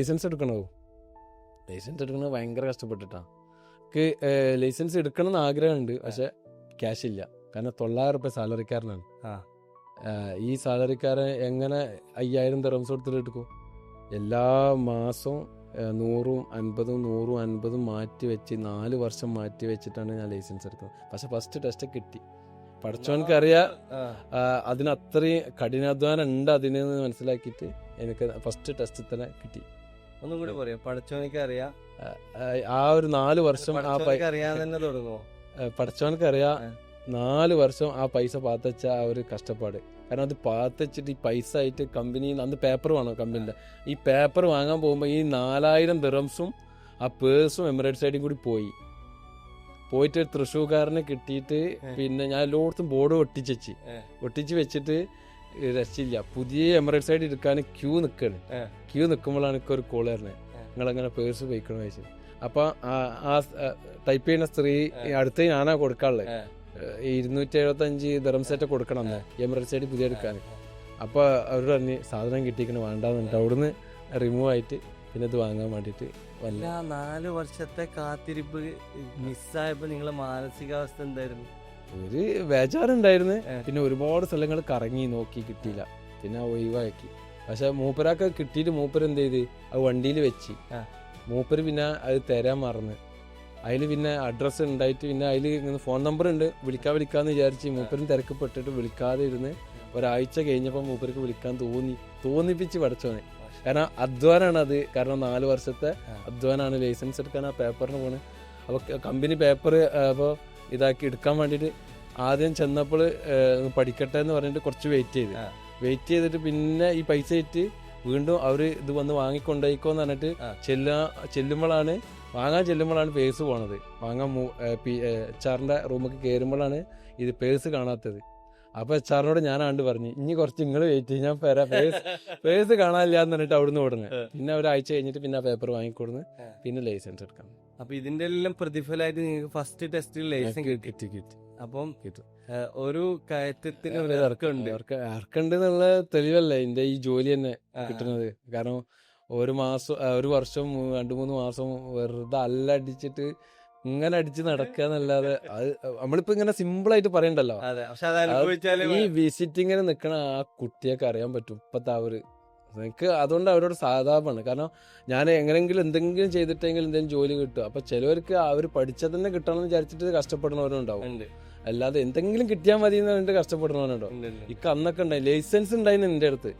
Licence എടുക്കണോ? Licence എടുക്കണത് ഭയങ്കര കഷ്ടപ്പെട്ടിട്ടാ. എനിക്ക് ലൈസൻസ് എടുക്കണം എന്ന് ആഗ്രഹമുണ്ട്, പക്ഷെ ക്യാഷ് ഇല്ല. കാരണം 900 രൂപ സാലറിക്കാരനാണ്. ഈ സാലറിക്കാരൻ എങ്ങനെ 5000 ദിർഹംസ് കൊടുത്തിട്ട് എടുക്കും? എല്ലാ മാസവും 100-50 മാറ്റി വെച്ച് 4 വർഷം മാറ്റി വെച്ചിട്ടാണ് ഞാൻ ലൈസൻസ് എടുക്കുന്നത്. പക്ഷെ ഫസ്റ്റ് ടെസ്റ്റ് കിട്ടി. പഠിച്ചവനക്കറിയാം അതിനത്രയും കഠിനാധ്വാനം ഉണ്ട് അതിനെന്ന് മനസ്സിലാക്കിയിട്ട് എനിക്ക് ഫസ്റ്റ് ടെസ്റ്റ് തന്നെ കിട്ടി. ഒന്നും കൂടി പറയാം, പഠിച്ചവനക്കറിയാം. ആ ഒരു 4 വർഷം അറിയാൻ തന്നെ തുടങ്ങുമോ? പഠിച്ചവനക്കറിയാം 4 വർഷം ആ പൈസ പാത്തച്ച ആ ഒരു കഷ്ടപ്പാട്. കാരണം അത് പാത്തച്ചിട്ട് ഈ പൈസ ആയിട്ട് കമ്പനിയിൽ അന്ന് പേപ്പർ വേണം കമ്പനിയുടെ. ഈ പേപ്പർ വാങ്ങാൻ പോകുമ്പോൾ ഈ 4000 ദിർഹംസും ആ പേഴ്സും എമിറേറ്റ്സ് ഐഡിയും കൂടി പോയിട്ട് തൃശ്ശൂർക്കാരനെ കിട്ടിയിട്ട് പിന്നെ ഞാൻ എല്ലായിടത്തും ബോർഡ് ഒട്ടിച്ച് വെച്ചിട്ട് രക്ഷയില്ല. പുതിയ എമിറേറ്റ്സ് ഐഡി എടുക്കാൻ ക്യൂ നിൽക്കുമ്പോഴാണ് എനിക്ക് ഒരു കോൾ വരുന്നത്, നിങ്ങളങ്ങനെ പേഴ്സ് പോയിക്കണം വെച്ച്. അപ്പൊ ആ ടൈപ്പ് ചെയ്യുന്ന സ്ത്രീ അടുത്ത് ഞാനാ കൊടുക്കാനുള്ളത്. 275 ദിർഹംസേറ്റ കൊടുക്കണം എന്ന് എമിറേറ്റ്സ് ഐഡി പുതിയ എടുക്കാൻ. അപ്പൊ അവർ പറഞ്ഞ് സാധനം കിട്ടിയിരിക്കണം വേണ്ടാന്നിട്ട് അവിടുന്ന് റിമൂവ് ആയിട്ട് പിന്നെ ഇത് വാങ്ങാൻ വേണ്ടിയിട്ട് വല്ല. 4 വർഷത്തെ കാത്തിരിപ്പ് മിസ്സായപ്പോ നിങ്ങളെ മാനസികാവസ്ഥ എന്തായിരുന്നു? ഒരു ബേജാറുണ്ടായിരുന്നു. പിന്നെ ഒരുപാട് സ്ഥലങ്ങൾ കറങ്ങി നോക്കി, കിട്ടിയില്ല. പിന്നെ ഒഴിവാക്കി. പക്ഷെ മൂപ്പരാക്ക് കിട്ടിയിട്ട് മൂപ്പര് എന്ത് ചെയ്ത് അത് വണ്ടിയിൽ വെച്ച്. മൂപ്പര് പിന്നെ അത് തരാൻ മറന്ന്. അതിൽ പിന്നെ അഡ്രസ്സ് ഉണ്ടായിട്ട് പിന്നെ അതിൽ ഇങ്ങനെ ഫോൺ നമ്പർ ഉണ്ട്, വിളിക്കാന്ന് വിചാരിച്ച് മൂപ്പരും തിരക്കപ്പെട്ടിട്ട് വിളിക്കാതെ ഇരുന്ന് ഒരാഴ്ച കഴിഞ്ഞപ്പോൾ മൂപ്പർക്ക് വിളിക്കാൻ തോന്നിപ്പിച്ച് പഠിച്ചോനെ. കാരണം അധ്വാനാണ് അത്. കാരണം 4 വർഷത്തെ അധ്വാനാണ് ലൈസൻസ് എടുക്കാൻ ആ പേപ്പറിന് പോണ്. അപ്പോൾ കമ്പനി പേപ്പർ അപ്പോൾ ഇതാക്കി എടുക്കാൻ വേണ്ടിയിട്ട് ആദ്യം ചെന്നപ്പോൾ പഠിക്കട്ടെ എന്ന് പറഞ്ഞിട്ട് കുറച്ച് വെയിറ്റ് ചെയ്തിട്ട് പിന്നെ ഈ പൈസ ഇട്ട് വീണ്ടും അവർ ഇത് വന്ന് വാങ്ങിക്കൊണ്ടായിക്കോന്ന് പറഞ്ഞിട്ട് വാങ്ങാൻ ചെല്ലുമ്പോഴാണ് പേഴ്സ് പോണത്. HR-ന്റെ റൂമിൽ കയറുമ്പോഴാണ് ഇത് പേഴ്സ് കാണാത്തത്. അപ്പൊ HR-നോട് ഞാനാണ്ട് പറഞ്ഞു, ഇനി കുറച്ച് നിങ്ങൾ വെയിറ്റ് ചെയ്യും, ഞാൻ പേഴ്സ് കാണാനില്ല എന്ന് പറഞ്ഞിട്ട് അവിടുന്ന് ഓടുന്നത്. പിന്നെ ഒരാഴ്ച കഴിഞ്ഞിട്ട് പിന്നെ പേപ്പർ വാങ്ങിക്കൊടുന്ന് പിന്നെ ലൈസൻസ് എടുക്കണം. അപ്പൊ ഇതിന്റെ എല്ലാം പ്രതിഫലമായിട്ട് നിങ്ങൾക്ക് ഫസ്റ്റ് ടെസ്റ്റിൽ ലൈസൻസ് കിട്ടി. അപ്പം ഒരു കയറ്റത്തിന് ഇറക്കുണ്ട് എന്നുള്ള തെളിവല്ലേ എന്റെ ഈ ജോലി തന്നെ കിട്ടുന്നത്. കാരണം ഒരു വർഷം 2-3 മാസം വെറുതെ അടിച്ചിട്ട് ഇങ്ങനെ അടിച്ച് നടക്കുക എന്നല്ലാതെ അത് നമ്മളിപ്പോ ഇങ്ങനെ സിമ്പിൾ ആയിട്ട് പറയണ്ടല്ലോ. ഈ വിസിറ്റിങ്ങിന് നിക്കണ ആ കുട്ടിയൊക്കെ അറിയാൻ പറ്റും ഇപ്പത്തെ എനിക്ക്. അതുകൊണ്ട് അവരോട് സാധാരണമാണ്. കാരണം ഞാൻ എങ്ങനെങ്കിലും എന്തെങ്കിലും ചെയ്തിട്ടെങ്കിൽ എന്തെങ്കിലും ജോലി കിട്ടും. അപ്പൊ ചിലവർക്ക് അവർ പഠിച്ചത് തന്നെ കിട്ടണം എന്ന് വിചാരിച്ചിട്ട് കഷ്ടപ്പെടുന്നവരുണ്ടാവും. അല്ലാതെ എന്തെങ്കിലും കിട്ടിയാൽ മതി എന്ന് പറഞ്ഞിട്ട് കഷ്ടപ്പെടുന്നവരുണ്ടാവും. അന്നൊക്കെ ഉണ്ടായി ലൈസൻസ് ഉണ്ടായിരുന്നു എന്റെ അടുത്ത്,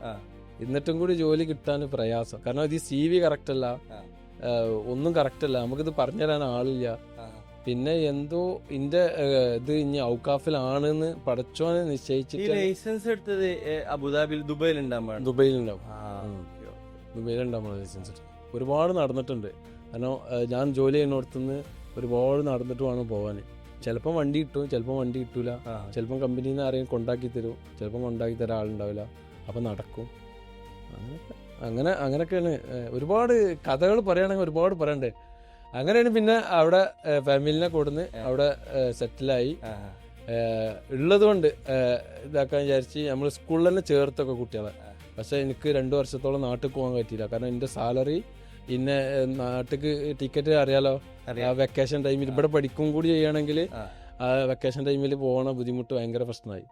എന്നിട്ടും കൂടി ജോലി കിട്ടാൻ പ്രയാസം. കാരണം ഇത് CV കറക്റ്റ് അല്ല, ഒന്നും കറക്റ്റ് അല്ല, നമുക്കിത് പറഞ്ഞുതരാൻ ആളില്ല. പിന്നെ എന്തോ ഇത് ഇനി ഔക്കാഫിലാണെന്ന് പഠിച്ചോനെ നിശ്ചയിച്ചിട്ട്. ലൈസൻസ് എടുത്തത് അബുദാബിയിൽ ദുബൈയിലുണ്ടാവും ലൈസൻസ്. ഒരുപാട് നടന്നിട്ടുണ്ട്. കാരണം ഞാൻ ജോലി ചെയ്യുന്നിടത്തുനിന്ന് ഒരുപാട് നടന്നിട്ട് വേണം പോവാൻ. ചിലപ്പോൾ വണ്ടി കിട്ടും, ചിലപ്പോൾ വണ്ടി കിട്ടൂല. ചിലപ്പോൾ കമ്പനിയിൽ നിന്ന് ആരെയും കൊണ്ടാക്കി തരും, ചിലപ്പോൾ കൊണ്ടാക്കി തരാൻ ആളുണ്ടാവില്ല. അപ്പം നടക്കും. അങ്ങനെയൊക്കെയാണ്. ഒരുപാട് കഥകൾ പറയുകയാണെങ്കിൽ ഒരുപാട് പറയണ്ടേ. അങ്ങനെയാണ് പിന്നെ അവിടെ ഫാമിലിനെ കൊടുന്ന് അവിടെ സെറ്റിലായി. ഉള്ളത് കൊണ്ട് ഇതാക്കാൻ വിചാരിച്ച് നമ്മൾ സ്കൂളിൽ തന്നെ ചേർത്തൊക്കെ കുട്ടികളെ. പക്ഷെ എനിക്ക് 2 വർഷത്തോളം നാട്ടിൽ പോകാൻ പറ്റിയില്ല. കാരണം എൻ്റെ സാലറി പിന്നെ നാട്ടിക്ക് ടിക്കറ്റ് അറിയാലോ, വെക്കേഷൻ ടൈമിൽ ഇവിടെ പഠിക്കും കൂടി ചെയ്യുകയാണെങ്കിൽ ആ വെക്കേഷൻ ടൈമിൽ പോകണ ബുദ്ധിമുട്ട് ഭയങ്കര പ്രശ്നമായി.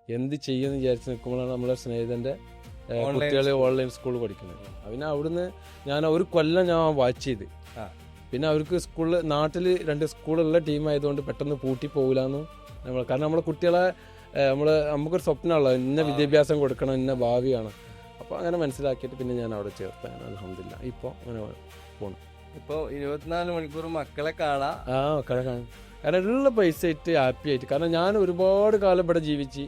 എന്ത് ചെയ്യുമെന്ന് വിചാരിച്ച് നിൽക്കുമ്പോഴാണ് നമ്മളെ സ്നേഹിതൻ്റെ കുട്ടികൾ ഓൺലൈൻ സ്കൂൾ പഠിക്കുന്നത്. പിന്നെ അവിടുന്ന് ഞാൻ ഒരു കൊല്ലം ഞാൻ വാച്ച് ചെയ്ത്. പിന്നെ അവർക്ക് നാട്ടിൽ 2 സ്കൂളുള്ള ടീമായതുകൊണ്ട് പെട്ടെന്ന് പൂട്ടി പോകില്ലെന്നും കാരണം നമ്മളെ കുട്ടികളെ നമുക്കൊരു സ്വപ്നമുള്ള ഇന്ന വിദ്യാഭ്യാസം കൊടുക്കണം, ഇന്ന ഭാവിയാണ്. അപ്പോൾ അങ്ങനെ മനസ്സിലാക്കിയിട്ട് പിന്നെ ഞാൻ അവിടെ ചേർത്താണ്. അൽഹംദുലില്ലാ ഇപ്പോൾ അങ്ങനെ പോകണം. ഇപ്പോൾ 24 മണിക്കൂർ മക്കളെ കാണാം. മക്കളെ കാണാം. കാരണം ഉള്ള പൈസ ആയിട്ട് ഹാപ്പി ആയിട്ട്. കാരണം ഞാൻ ഒരുപാട് കാലം ഇവിടെ ജീവിച്ച്,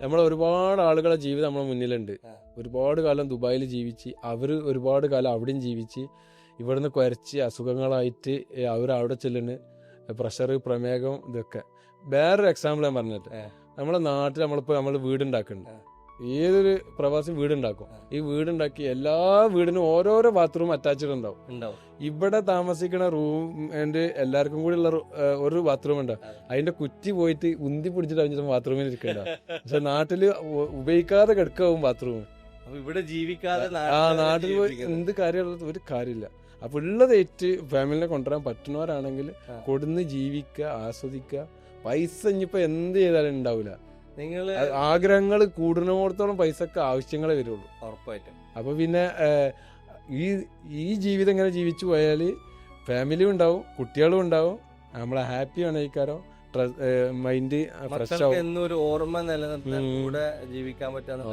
നമ്മളെ ഒരുപാട് ആളുകളെ ജീവിതം നമ്മളെ മുന്നിലുണ്ട്. ഒരുപാട് കാലം ദുബായിൽ ജീവിച്ച്, അവർ ഒരുപാട് കാലം അവിടെയും ജീവിച്ച്, ഇവിടുന്ന് കുരച്ച് അസുഖങ്ങളായിട്ട് അവിടെ ചെല്ലുന്നു, പ്രഷർ, പ്രമേഹം, ഇതൊക്കെ. വേറൊരു എക്സാമ്പിൾ ഞാൻ പറഞ്ഞിട്ട്, നമ്മളെ നാട്ടിൽ നമ്മൾ വീടുണ്ടാക്കുന്നുണ്ട്. ഏതൊരു പ്രവാസി വീടുണ്ടാക്കും. ഈ വീടുണ്ടാക്കി എല്ലാ വീടിനും ഓരോരോ ബാത്റൂം അറ്റാച്ച്ഡ് ഉണ്ടാവും. ഇവിടെ താമസിക്കുന്ന റൂമിന്റെ എല്ലാവർക്കും കൂടി ഉള്ള ഒരു ബാത്റൂം ഉണ്ടാവും. അതിന്റെ കുറ്റി പോയിട്ട് ഉന്തി പിടിച്ചിട്ട് ബാത്റൂമിൽ ഇരിക്കണ്ട. പക്ഷെ നാട്ടില് ഉപയോഗിക്കാതെ കിടക്കാവും ബാത്റൂം. അപ്പൊ ഇവിടെ ജീവിക്കാതെ നാട്ടിൽ പോയി എന്ത് കാര്യമുള്ളത് ഒരു കാര്യമില്ല. അപ്പൊ ഉള്ളതേറ്റ് ഫാമിലിനെ കൊണ്ടുവരാൻ പറ്റുന്നവരാണെങ്കിൽ കൊടുന്ന് ജീവിക്കുക, ആസ്വദിക്കുക. പൈസ ഇനിയിപ്പോ എന്ത് ചെയ്താലും ഉണ്ടാവില്ല. നിങ്ങള് ആഗ്രഹങ്ങൾ കൂടുന്നിടത്തോളം പൈസക്ക് ആവശ്യങ്ങളെ വരുള്ളൂ ഉറപ്പായിട്ടും. അപ്പൊ പിന്നെ ഈ ജീവിതം ഇങ്ങനെ ജീവിച്ചു പോയാൽ ഫാമിലിയും ഉണ്ടാവും, കുട്ടികളും ഉണ്ടാവും, നമ്മളെ ഹാപ്പി ആണേക്കാരോ, മൈൻഡ് ഫ്രഷ് ആവും. എന്നൊരു ഓർമ്മ നിലനിർത്താൻ കൂടെ ജീവിക്കാൻ പറ്റാന്ന്